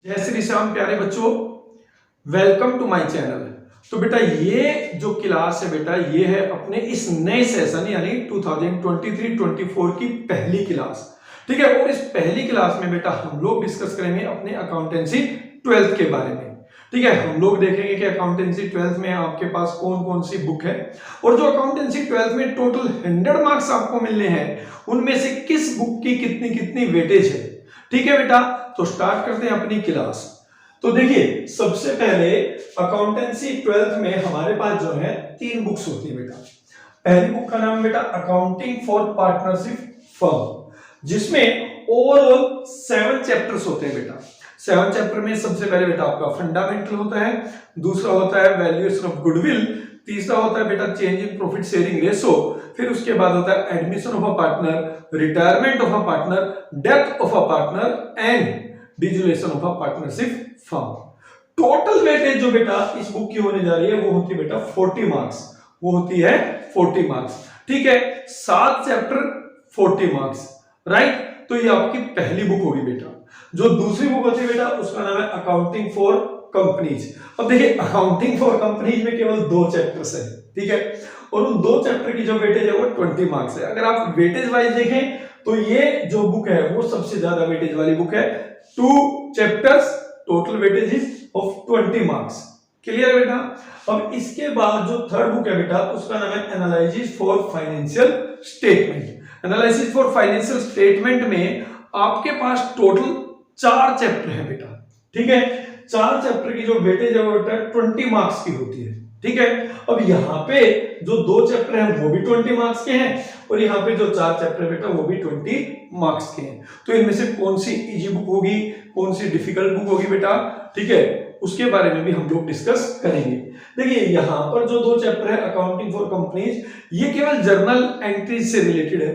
जय श्री श्याम प्यारे बच्चों, वेलकम टू माय चैनल। तो बेटा ये जो क्लास है बेटा ये है अपने इस नए सेशन यानी 2023-24 की पहली क्लास। ठीक है, और इस पहली क्लास में बेटा हम लोग डिस्कस करेंगे अपने अकाउंटेंसी 12th के बारे में। ठीक है, हम लोग देखेंगे कि अकाउंटेंसी 12th में आपके पास कौन कौन सी बुक है और जो अकाउंटेंसी 12th में टोटल 100 मार्क्स आपको मिलने हैं उनमें से किस बुक की कितनी कितनी वेटेज है। ठीक है बेटा, तो स्टार्ट करते हैं अपनी क्लास। तो देखिए सबसे पहले अकाउंटेंसी 12th में हमारे पास जो है 3 बुक्स होती है बेटा। पहली बुक का नाम है बेटा अकाउंटिंग फॉर पार्टनरशिप फर्म, जिसमें ओवरऑल 7 चैप्टर्स होते हैं बेटा। 7 चैप्टर में सबसे पहले बेटा आपका फंडामेंटल होता है, दूसरा होता है वैल्यूएशन ऑफ गुडविल, तीसरा होता है बेटा change in profit sharing ratio, फिर उसके बाद होता है admission of a partner, retirement of a partner, death of a partner and dissolution of a partnership firm. Total weightage जो बेटा इस बुक की होने जा रही है वो होती है बेटा 40 मार्क्स, वो होती है 40 मार्क्स। ठीक है, 7 चैप्टर 40 मार्क्स, राइट। तो ये आपकी पहली बुक होगी बेटा। जो दूसरी बुक होती है बेटा उसका नाम है अकाउंटिंग फॉर कंपनीज। अब देखिए अकाउंटिंग फॉर कंपनीज में केवल 2 चैप्टर्स है, ठीक है, और उन 2 चैप्टर की जो वेटेज है वो 20 मार्क्स है। अगर आप वेटेज वाइज देखें तो ये जो बुक है वो सबसे ज्यादा वेटेज वाली बुक है। 2 chapters, total weightage is of 20 marks. Clear बेटा। अब इसके बाद जो थर्ड बुक है बेटा उसका नाम है analysis for financial statement. Analysis for financial statement में आपके पास टोटल 4 चैप्टर है बेटा। ठीक है, 4 चैप्टर की जो वेटेज है वो बेटा 20 मार्क्स की होती है। ठीक है, अब यहाँ पे जो 2 चैप्टर हैं वो भी 20 मार्क्स के हैं और यहाँ पे जो 4 चैप्टर है बेटा वो भी 20 मार्क्स के हैं। तो इनमें से कौन सी इजी बुक होगी, कौन सी डिफिकल्ट बुक होगी बेटा, ठीक है, उसके बारे में भी हम लोग डिस्कस करेंगे। देखिए यहाँ पर जो 2 चैप्टर है अकाउंटिंग फॉर कंपनीज, ये केवल जर्नल एंट्रीज से रिलेटेड है।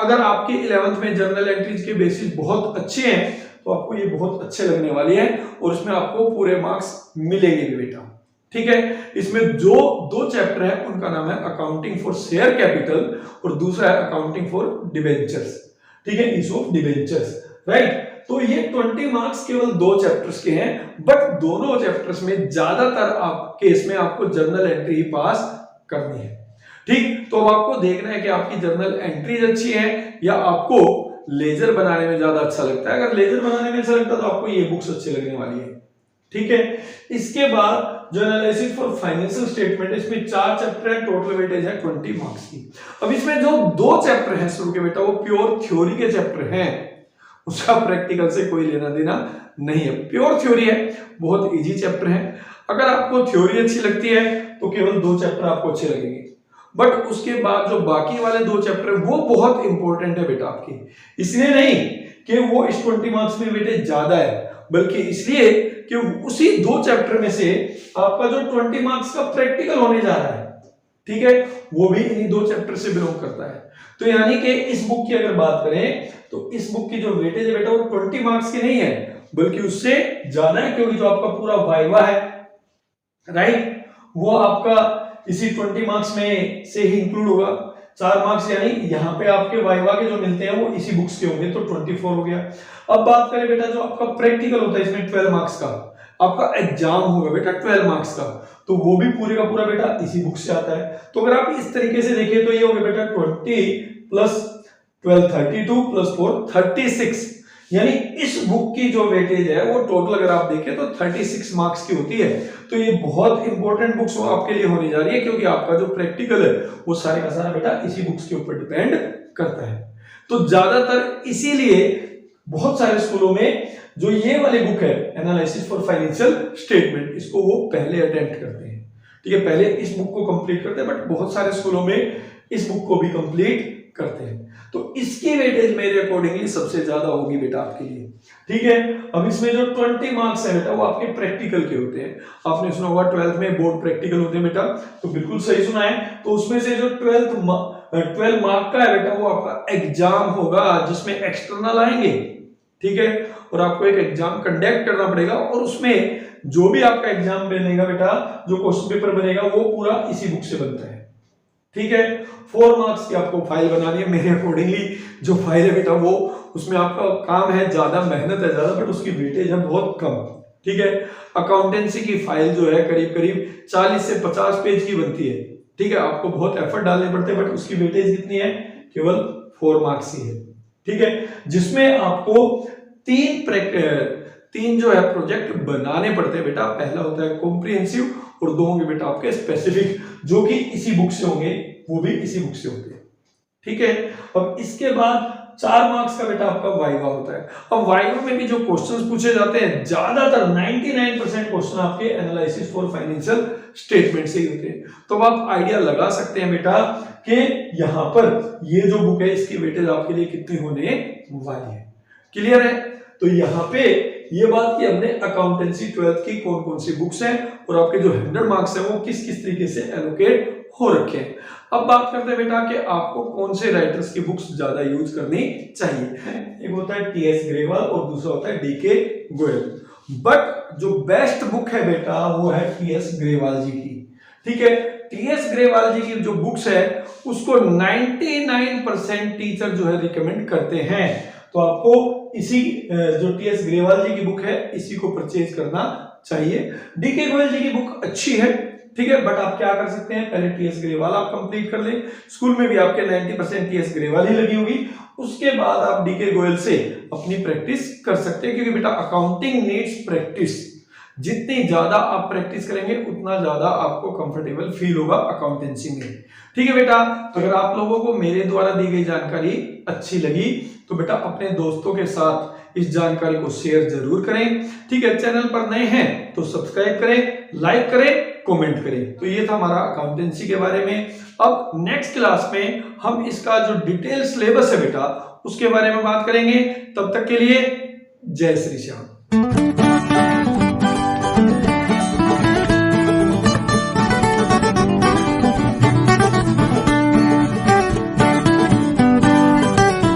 अगर आपके 11th में जर्नल एंट्रीज के बेसिस बहुत अच्छे हैं तो आपको ये बहुत अच्छे लगने वाली है और उसमें आपको पूरे मार्क्स मिलेंगे भी बेटा। ठीक है, इसमें जो 2 चैप्टर है उनका नाम है अकाउंटिंग फॉर शेयर कैपिटल और दूसरा है अकाउंटिंग फॉर डिबेंचर्स। ठीक है, इशू ऑफ डिबेंचर्स, राइट। तो ये 20 मार्क्स केवल 2 चैप्टर्स के हैं, बट दोनों चैप्टर्स में ज्यादातर आप केस में आपको जर्नल एंट्री ही पास करनी है। ठीक, तो अब आपको देखना है कि आपकी जर्नल एंट्रीज अच्छी है या आपको लेजर बनाने में ज्यादा अच्छा लगता है। अगर लेजर बनाने में अच्छा लगता है तो आपको ये बुक्स अच्छी लगने वाली है। ठीक है, इसके बाद जो एनालिसिस फॉर फाइनेंशियल स्टेटमेंट, इसमें 4 चैप्टर है, टोटल वेटेज है 20 मार्क्स की। अब इसमें जो 2 चैप्टर हैं शुरू के बेटा वो प्योर थ्योरी के चैप्टर हैं, उसका प्रैक्टिकल से कोई लेना देना नहीं है। प्योर थ्योरी है, बहुत इजी चैप्टर है। अगर आपको थ्योरी अच्छी लगती है तो केवल 2 चैप्टर आपको अच्छे लगेंगे, बट उसके बाद जो बाकी वाले 2 चैप्टर वो बहुत इंपॉर्टेंट है बेटा आपकी। इसलिए नहीं कि वो इस 20 मार्क्स में वेटेज ज्यादा है, बल्कि इसलिए कि उसी 2 चैप्टर में से आपका जो 20 मार्क्स का प्रैक्टिकल होने जा रहा है, ठीक है, वो भी इन्हीं 2 चैप्टर से बिलोंग करता है। तो यानी कि इस बुक की अगर बात करें तो इस बुक की जो वेटेज है बेटा वो 20 मार्क्स की नहीं है, बल्कि उससे ज्यादा है, क्योंकि जो आपका पूरा वाइवा है, राइट, वो आपका इसी 20 मार्क्स में से ही इंक्लूड होगा। 4 मार्क्स यानी यहाँ पे आपके वाइवा के जो मिलते हैं वो इसी बुक्स के होंगे, तो 24 हो गया। अब बात करें बेटा जो आपका प्रैक्टिकल होता है इसमें 12 मार्क्स का आपका एग्जाम होगा बेटा 12 मार्क्स का, तो वो भी पूरे का पूरा बेटा इसी बुक से आता है। तो अगर आप इस तरीके से देखिए तो ये हो गया बेटा 20 प्लस 12 32 प्लस 4 36, यानी इस बुक की जो वेटेज है वो टोटल अगर आप देखें तो 36 मार्क्स की होती है। तो ये बहुत इंपॉर्टेंट बुक्स आपके लिए होने जा रही है, क्योंकि आपका जो प्रैक्टिकल है वो सारे का सारा बेटा इसी बुक्स के ऊपर डिपेंड करता है। तो ज्यादातर इसीलिए बहुत सारे स्कूलों में जो ये वाली बुक है एनालिसिस फॉर फाइनेंशियल स्टेटमेंट, इसको वो पहले अटेम्प्ट करते हैं। ठीक है, पहले इस बुक को कंप्लीट करते हैं, बट बहुत सारे स्कूलों में इस बुक को भी कंप्लीट करते हैं। तो इसकी वेटेज मेरे अकॉर्डिंगली सबसे ज्यादा होगी बेटा आपके लिए। ठीक है, अब इसमें जो 20 मार्क्स है बेटा वो आपके प्रैक्टिकल के होते हैं। आपने सुना होगा 12th में बोर्ड प्रैक्टिकल होते हैं बेटा, तो बिल्कुल सही सुना है। तो उसमें से जो 12 मार्क का है बेटा वो आपका एग्जाम होगा, जिसमें एक्सटर्नल आएंगे, ठीक है, और आपको एक एग्जाम कंडक्ट करना पड़ेगा और उसमें जो भी आपका एग्जाम बनेगा बेटा, जो क्वेश्चन पेपर बनेगा वो पूरा इसी बुक से बनता है। ठीक है, 4 मार्क्स की आपको फाइल बनानी है। मेरे अकॉर्डिंगली जो फाइल है बेटा वो उसमें आपका काम है ज्यादा, मेहनत है ज्यादा, बट उसकी वेटेज है बहुत कम। ठीक है, अकाउंटेंसी की फाइल जो है करीब करीब 40 से 50 पेज की बनती है। ठीक है, आपको बहुत एफर्ट डालने पड़ते हैं, बट उसकी वेटेज कितनी है, केवल 4 मार्क्स ही है। ठीक है, जिसमें आपको तीन जो है प्रोजेक्ट बनाने पड़ते हैं बेटा। पहला होता है कॉम्प्रिहेंसिव और 2 होंगे बेटा आपके स्पेसिफिक, जो कि इसी बुक से होंगे, वो भी इसी बुक से होते हैं। ठीक है, अब इसके बाद 4 मार्क्स का बेटा आपका वाइवा होता है। अब वाइवा में भी जो क्वेश्चंस पूछे जाते हैं, ज्यादातर 99% क्वेश्चन आपके एनालिसिस फॉर फाइनेंशियल स्टेटमेंट से ही होते हैं। तो अब आप आइडिया लगा सकते हैं बेटा कि यहां पर ये जो बुक है इसकी वेटेज आपके लिए कितनी होने वाली है। क्लियर है? तो यहाँ पे ये बात कि हमने अकाउंटेंसी 12th की कौन कौन सी बुक्स हैं और आपके जो 100 मार्क्स हैं वो किस किस तरीके से एलोकेट हो रखे हैं। अब बात करते हैं बेटा कि आपको कौन से राइटर्स की बुक्स ज्यादा यूज करनी चाहिए। एक होता है टीएस ग्रेवाल और दूसरा होता है डीके गोयल। बट जो बेस्ट बुक है बेटा वो है टीएस ग्रेवाल जी की। ठीक है, टीएस ग्रेवाल जी की जो बुक्स है उसको 99% टीचर जो है रिकमेंड करते हैं। तो आपको इसी जो टीएस ग्रेवाल जी की बुक है इसी को परचेज करना चाहिए। डीके गोयल जी की बुक अच्छी है, ठीक है, बट आप क्या कर सकते हैं, पहले टीएस ग्रेवाल आप कंप्लीट कर लें। स्कूल में भी आपके 90% टीएस ग्रेवाल ही लगी होगी, उसके बाद आप डीके गोयल से अपनी प्रैक्टिस कर सकते हैं। क्योंकि बेटा अकाउंटिंग नीड्स प्रैक्टिस, जितनी ज्यादा आप प्रैक्टिस करेंगे उतना ज्यादा आपको कंफर्टेबल फील होगा अकाउंटेंसी में। ठीक है बेटा, तो अगर आप लोगों को मेरे द्वारा दी गई जानकारी अच्छी लगी तो बेटा अपने दोस्तों के साथ इस जानकारी को शेयर जरूर करें। ठीक है, चैनल पर नए हैं तो सब्सक्राइब करें, लाइक करें, कमेंट करें। तो ये था हमारा अकाउंटेंसी के बारे में। अब नेक्स्ट क्लास में हम इसका जो डिटेल सिलेबस है बेटा उसके बारे में बात करेंगे। तब तक के लिए जय श्री श्याम।